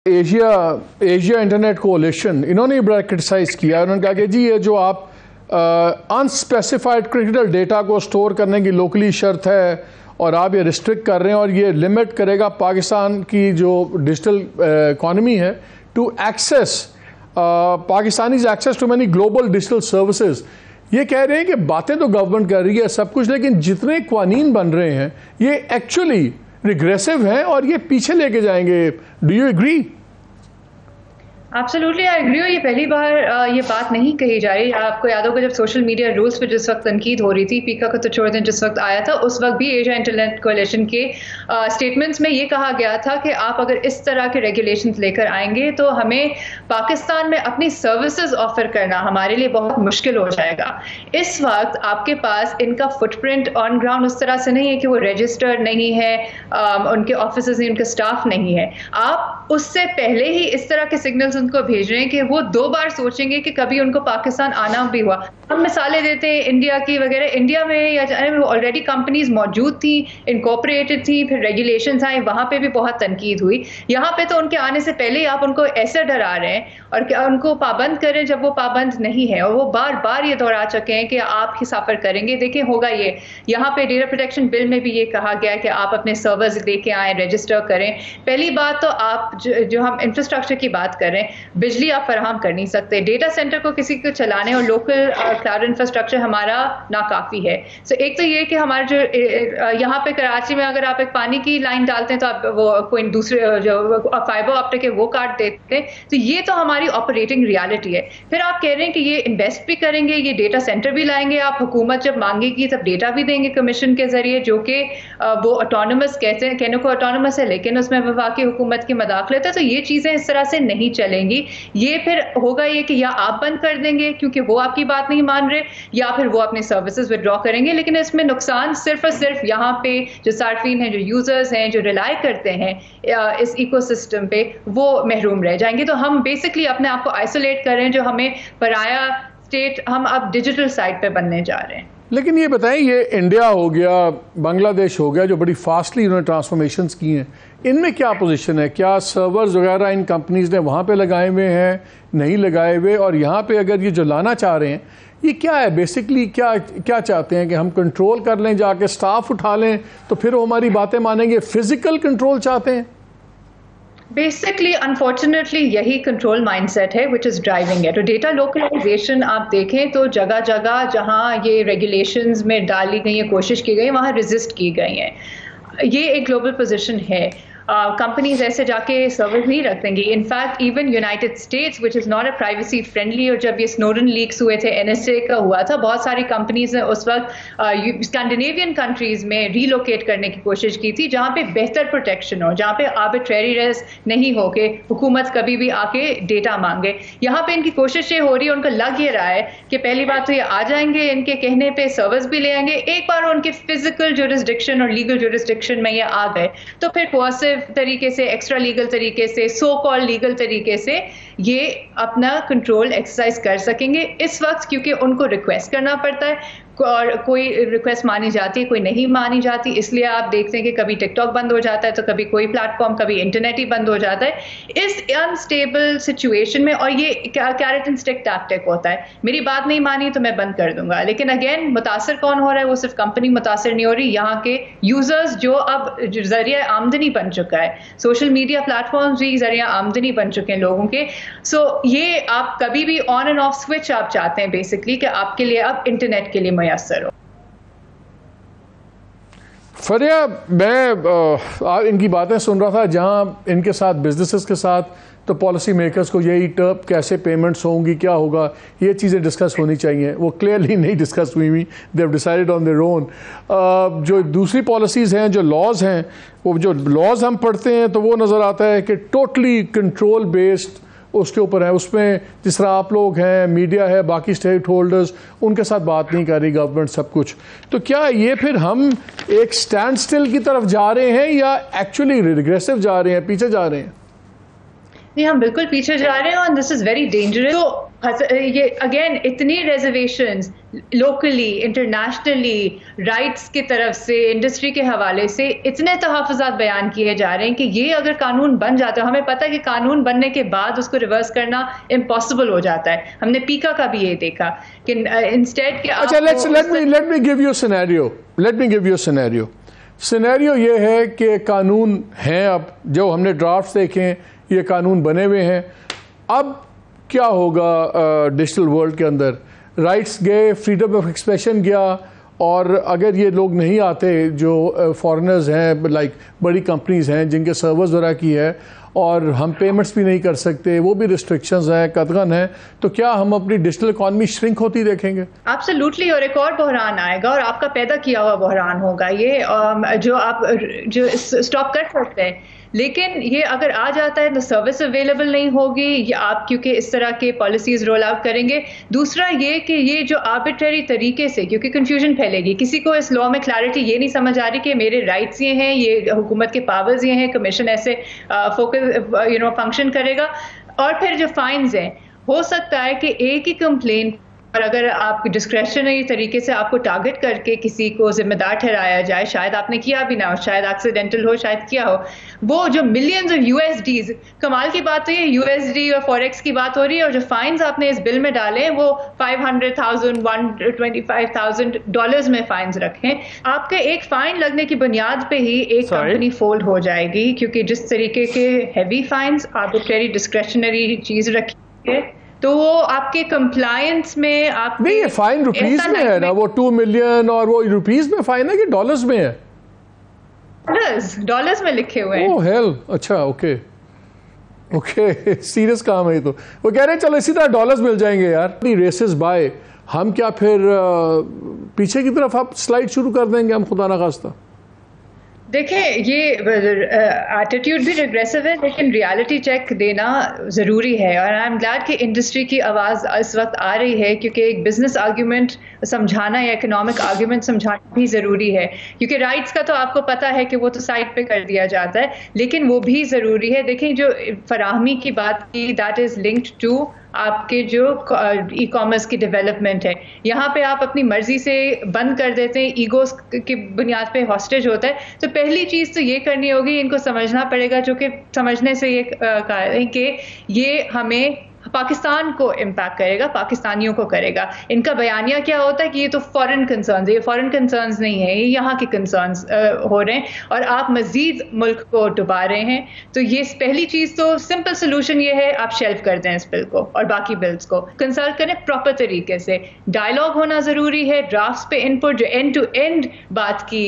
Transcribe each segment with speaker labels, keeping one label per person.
Speaker 1: Asia internet कोalition इन्होंने बड़ा criticise किया। उन्होंने कहा कि जी ये जो आप अनस्पेसिफाइड क्रिटिकल डेटा को स्टोर करने की लोकली शर्त है और आप ये रिस्ट्रिक्ट कर रहे हैं और ये लिमिट करेगा पाकिस्तान की जो डिजिटल इकॉनमी है to access Pakistanis access to many global digital services. ये कह रहे हैं कि बातें तो गवर्नमेंट कर रही है सब कुछ, लेकिन जितने कानून बन रहे हैं ये एक्चुअली रिग्रेसिव हैं और ये पीछे लेके जाएंगे। Do you agree?
Speaker 2: Absolutely I agree. ये पहली बार ये बात नहीं कही जा रही। आपको याद होगा जब सोशल मीडिया रूल्स पर जिस वक्त तनकीद हो रही थी, पीका को तो छोड़ दें, जिस वक्त आया था उस वक्त भी एशिया इंटरनेट कोalition के स्टेटमेंट्स में ये कहा गया था कि आप अगर इस तरह के रेगुलेशंस लेकर आएंगे तो हमें पाकिस्तान में अपनी सर्विसेज ऑफर करना हमारे लिए बहुत मुश्किल हो जाएगा। इस वक्त आपके पास इनका फुटप्रिंट ऑन ग्राउंड उस तरह से नहीं है कि वो रजिस्टर्ड नहीं है, उनके ऑफिस नहीं, उनका स्टाफ नहीं है। आप उससे पहले ही इस तरह के सिग्नल्स उनको भेज रहे हैं कि वो दो बार सोचेंगे कि कभी उनको पाकिस्तान आना भी हुआ। हम मिसालें देते हैं इंडिया की वगैरह, इंडिया में या ऑलरेडी कंपनीज मौजूद थी, इनकॉर्पोरेटेड थी, फिर रेगुलेशंस आए, वहां पे भी बहुत तनकीद हुई। यहाँ पे तो उनके आने से पहले ही आप उनको ऐसे डरा रहे हैं और क्या उनको पाबंद करें जब वो पाबंद नहीं है। और वो बार बार ये दोहरा चुके हैं कि आप ही सफर करेंगे। देखिए होगा ये, यहाँ पे डेटा प्रोटेक्शन बिल में भी ये कहा गया है कि आप अपने सर्वर्स लेके आए, रजिस्टर करें। पहली बात तो आप जो हम इंफ्रास्ट्रक्चर की बात कर रहे हैं, बिजली आप फराहम कर नहीं सकते। डेटा सेंटर को किसी को चलाने और लोकल क्लाउड इंफ्रास्ट्रक्चर हमारा नाकाफी है। सो एक तो ये कि हमारे जो यहाँ पे कराची में अगर आप एक पानी की लाइन डालते हैं तो आप वो कोई दूसरे जो फाइबर ऑप्टिक है वो काट देते हैं। तो ये तो हमारी ऑपरेटिंग रियलिटी है। फिर आप कह रहे हैं कि ये इन्वेस्ट भी करेंगे, ये डेटा सेंटर भी लाएंगे। आप हुकूमत जब मांगेगी तब डेटा भी देंगे कमीशन के जरिए, जो कि वो ऑटोनमस कहते हैं, कहने को ऑटोनमस है लेकिन उसमें वफाकी हुकूमत की मदाखलत है। तो ये चीजें इस तरह से नहीं चलेंगी। ये फिर होगा ये कि या आप बंद कर देंगे क्योंकि वो आपकी बात नहीं मान रहे, या फिर वो अपने सर्विसेज विड्रॉ करेंगे। लेकिन इसमें नुकसान सिर्फ और सिर्फ यहाँ पे जो सार्फिन हैं, जो यूजर्स हैं, जो रिलाई करते हैं इस इकोसिस्टम पे, वो महरूम रह जाएंगे। तो हम बेसिकली अपने आप को आइसोलेट कर रहे हैं, जो हमें पराया स्टेट हम अब डिजिटल साइड पे बनने जा रहे हैं।
Speaker 1: लेकिन ये बताएं, ये इंडिया हो गया, बांग्लादेश हो गया, जो बड़ी फास्टली उन्होंने ट्रांसफॉर्मेशंस की हैं, इनमें क्या पोजीशन है? क्या सर्वर्स वगैरह इन कंपनीज ने वहाँ पे लगाए हुए हैं, नहीं लगाए हुए? और यहाँ पे अगर ये जो लाना चाह रहे हैं, ये क्या है बेसिकली? क्या चाहते हैं कि हम कंट्रोल कर लें, जाके स्टाफ उठा लें तो फिर वो हमारी बातें मानेंगे? फिजिकल कंट्रोल चाहते हैं?
Speaker 2: बेसिकली अनफॉर्चुनेटली यही कंट्रोल माइंडसेट है विच इज़ ड्राइविंग इट। तो डेटा लोकलाइजेशन आप देखें तो जगह जगह जहां ये रेगुलेशंस में डाली गई है, कोशिश की गई, वहां रेजिस्ट की गई हैं। ये एक ग्लोबल पोजीशन है। कंपनीज ऐसे जाके सर्विस नहीं रख देंगी। In fact even United states which is not a privacy friendly, और जब ये स्नोडन लीक्स हुए थे, NSA का हुआ था, बहुत सारी कंपनीज ने उस वक्त स्कैंडिनेवियन कंट्रीज में रीलोकेट करने की कोशिश की थी जहाँ पे बेहतर प्रोटेक्शन हो, जहाँ पे आर्बिट्रेरी रेस्ट नहीं हो के हुकूमत कभी भी आके डेटा मांगे। यहाँ पे इनकी कोशिश ये हो रही है, उनको लग ये रहा है कि पहली बात तो ये आ जाएंगे, इनके कहने पे सर्विस भी ले आएंगे। एक बार उनके फिजिकल जुरिस्डिक्शन और लीगल जुरिस्डिक्शन में ये आ गए तो फिर कोर्सिव तरीके से, एक्स्ट्रा लीगल तरीके से, सो कॉल लीगल तरीके से ये अपना कंट्रोल एक्सरसाइज कर सकेंगे। इस वक्त क्योंकि उनको रिक्वेस्ट करना पड़ता है और कोई रिक्वेस्ट मानी जाती है, कोई नहीं मानी जाती, इसलिए आप देखते हैं कि कभी टिकटॉक बंद हो जाता है तो कभी कोई प्लेटफॉर्म, कभी इंटरनेट ही बंद हो जाता है इस अनस्टेबल सिचुएशन में। और ये कैरेट एंड स्टिक टैक्टिक होता है, मेरी बात नहीं मानी तो मैं बंद कर दूंगा। लेकिन अगेन मुतासर कौन हो रहा है? वो सिर्फ कंपनी मुतासर नहीं हो रही, यहाँ के यूजर्स जो अब जरिया आमदनी बन चुका है। सोशल मीडिया प्लेटफॉर्म भी जरिया आमदनी बन चुके हैं लोगों के। सो ये आप कभी भी ऑन एंड ऑफ स्विच आप चाहते हैं बेसिकली कि आपके लिए अब इंटरनेट के लिए मुयस्सर हो।
Speaker 1: फरिया, मैं इनकी बातें सुन रहा था, जहां इनके साथ बिजनेसेस के साथ तो पॉलिसी मेकर्स को यही टर्प कैसे पेमेंट्स होंगी, क्या होगा, ये चीज़ें डिस्कस होनी चाहिए। वो क्लियरली नहीं डिस्कस हुई हुई, they have decided on their own. जो दूसरी पॉलिसीज़ हैं, जो लॉज हैं, वो जो लॉज हम पढ़ते हैं तो वो नज़र आता है कि टोटली कंट्रोल बेस्ड उसके ऊपर है। उसमें जिस तरह आप लोग हैं, मीडिया है, बाकी स्टेक होल्डर्स, उनके साथ बात नहीं कर रही गवर्नमेंट सब कुछ। तो क्या ये फिर हम एक स्टैंड स्टिल की तरफ जा रहे हैं या एक्चुअली रिग्रेसिव जा रहे हैं, पीछे जा रहे हैं?
Speaker 2: ये हम बिल्कुल पीछे जा रहे हैं, और दिस इज वेरी डेंजरस। तो ये अगेन इतनी रिजर्वेशंस लोकली, इंटरनेशनली, राइट्स की तरफ से, इंडस्ट्री के हवाले से इतने तहफ़्फ़ुज़ात बयान किए जा रहे हैं कि ये अगर कानून बन जाता है, हमें पता है कि कानून बनने के बाद उसको रिवर्स करना इम्पॉसिबल हो जाता है। हमने पीका का भी ये देखा कि इंस्टेड के
Speaker 1: अच्छा, let me give you scenario. Scenario ये है कि कानून हैं, अब जो हमने ड्राफ्ट देखे ये कानून बने हुए हैं। अब क्या होगा डिजिटल वर्ल्ड के अंदर? राइट्स गए, फ्रीडम ऑफ एक्सप्रेशन गया, और अगर ये लोग नहीं आते जो फॉरेनर्स हैं, लाइक बड़ी कंपनीज हैं जिनके सर्वर्स वगैरह की है, और हम पेमेंट्स भी नहीं कर सकते, वो भी रिस्ट्रिक्शंस हैं, कतगन हैं, तो क्या हम अपनी डिजिटल इकॉनमी श्रिंक होती देखेंगे?
Speaker 2: एब्सोल्युटली, और एक और बहरान आएगा, और आपका पैदा किया हुआ बहरान होगा ये, जो आप जो स्टॉप कर सकते हैं। लेकिन ये अगर आ जाता है तो सर्विस अवेलेबल नहीं होगी, या आप क्योंकि इस तरह के पॉलिसीज रोल आउट करेंगे। दूसरा ये कि ये जो आर्बिट्ररी तरीके से, क्योंकि कंफ्यूजन फैलेगी, किसी को इस लॉ में क्लैरिटी ये नहीं समझ आ रही कि मेरे राइट्स ये हैं, ये हुकूमत के पावर्स ये हैं, कमीशन ऐसे फोकस फंक्शन करेगा। और फिर जो फाइन्स हैं, हो सकता है कि एक ही कंप्लेंट और अगर आप डिस्क्रेशनरी तरीके से आपको टारगेट करके किसी को जिम्मेदार ठहराया जाए, शायद आपने किया भी ना हो, शायद एक्सीडेंटल हो, शायद किया हो, वो जो मिलियंस ऑफ यूएसडीज, कमाल की बात तो ये यूएसडी और फॉरेक्स की बात हो रही है, और जो फाइन्स आपने इस बिल में डाले हैं वो $500,000 $125,000 में फाइन्स रखें। आपके एक फाइन लगने की बुनियाद पे ही एक कंपनी फोल्ड हो जाएगी, क्योंकि जिस तरीके के हैवी फाइन्स, आर्बिट्रेरी डिस्क्रेशनरी चीज रखी है, तो वो आपके कंप्लायंस में आप
Speaker 1: नहीं, ये फाइन रुपीस में है ना, वो 2 मिलियन, और वो रुपीस में फाइन है कि डॉलर्स में है?
Speaker 2: डॉलर्स में लिखे हुए हैं।
Speaker 1: ओह हेल, अच्छा, ओके सीरियस काम है ये तो। वो कह रहे हैं चलो इसी तरह डॉलर्स मिल जाएंगे यार। रेसेस बाय, हम क्या फिर पीछे की तरफ आप स्लाइड शुरू कर देंगे हम, खुदा ना खास्ता?
Speaker 2: देखें, ये एटीट्यूड भी रिग्रेसिव है, लेकिन रियलिटी चेक देना ज़रूरी है। और आई एम ग्लैड कि इंडस्ट्री की आवाज़ इस वक्त आ रही है, क्योंकि एक बिजनेस आर्ग्यूमेंट समझाना या इकोनॉमिक आर्ग्यूमेंट समझाना भी ज़रूरी है। क्योंकि राइट्स का तो आपको पता है कि वो तो साइड पे कर दिया जाता है, लेकिन वो भी ज़रूरी है। देखें, जो फराहमी की बात की, दैट इज़ लिंक्ड टू आपके जो ई कॉमर्स की डेवलपमेंट है। यहाँ पे आप अपनी मर्जी से बंद कर देते हैं, ईगोस की बुनियाद पे हॉस्टेज होता है। तो पहली चीज़ तो ये करनी होगी, इनको समझना पड़ेगा, जो कि समझने से ये कि ये हमें पाकिस्तान को इम्पैक्ट करेगा, पाकिस्तानियों को करेगा। इनका बयानिया क्या होता है कि ये तो फॉरेन कंसर्न्स है, ये फॉरेन कंसर्न्स नहीं है, ये यहाँ के कंसर्न्स हो रहे हैं, और आप मजीद मुल्क को डुबा रहे हैं। तो ये पहली चीज़, तो सिंपल सोल्यूशन ये है, आप शेल्फ कर दें इस बिल को और बाकी बिल्स को, कंसल्ट करें प्रॉपर तरीके से, डायलॉग होना ज़रूरी है, ड्राफ्ट्स पे इनपुट, जो एंड टू एंड बात की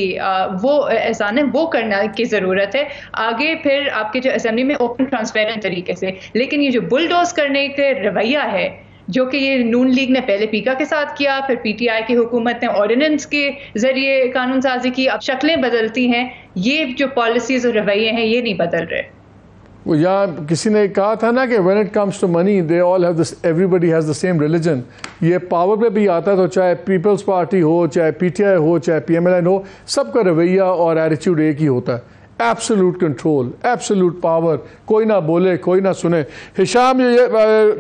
Speaker 2: वो एहसान है, वो करना की ज़रूरत है। आगे फिर आपके जो असेंबली में ओपन ट्रांसपेरेंट तरीके से। लेकिन ये जो बुलडोज करने के रवैया है, जो कि ये नून लीग ने पहले पीका के साथ किया, फिर पीटीआई की हुकूमत ने ऑर्डिनेंस के जरिए कानून साजी की, अब शक्लें बदलती हैं, ये जो पॉलिसीज और रवैये हैं ये नहीं बदल रहे।
Speaker 1: वो यहाँ किसी ने कहा था ना कि when it comes to money they all have this, everybody has the same religion. ये पावर पे भी आता है तो चाहे पीपल्स पार्टी हो, चाहे पीटीआई हो, चाहे पीएमएलएन हो, सबका रवैया और एटीट्यूड एक ही होता है, एब्सोल्यूट कंट्रोल, एब्सोल्यूट पावर, कोई ना बोले, कोई ना सुने। हिशाम, ये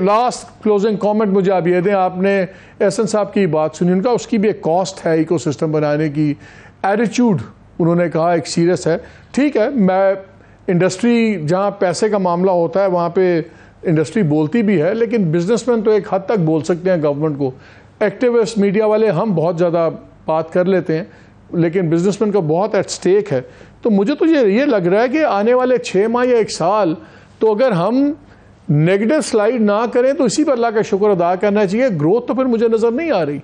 Speaker 1: लास्ट क्लोजिंग कमेंट मुझे आप ये दें, आपने एहसन साहब की बात सुनी, उनका उसकी भी एक कॉस्ट है इकोसिस्टम बनाने की, एटीट्यूड उन्होंने कहा एक सीरियस है। ठीक है, मैं इंडस्ट्री जहाँ पैसे का मामला होता है वहाँ पे इंडस्ट्री बोलती भी है, लेकिन बिजनेसमैन तो एक हद तक बोल सकते हैं गवर्नमेंट को। एक्टिविस्ट मीडिया वाले हम बहुत ज़्यादा बात कर लेते हैं, लेकिन बिजनेसमैन का बहुत एट स्टेक है। तो मुझे तो ये लग रहा है कि आने वाले 6 माह या 1 साल तो अगर हम नेगेटिव स्लाइड ना करें तो इसी पर अल्लाह का शुक्र अदा करना चाहिए। ग्रोथ तो फिर मुझे नज़र नहीं आ रही।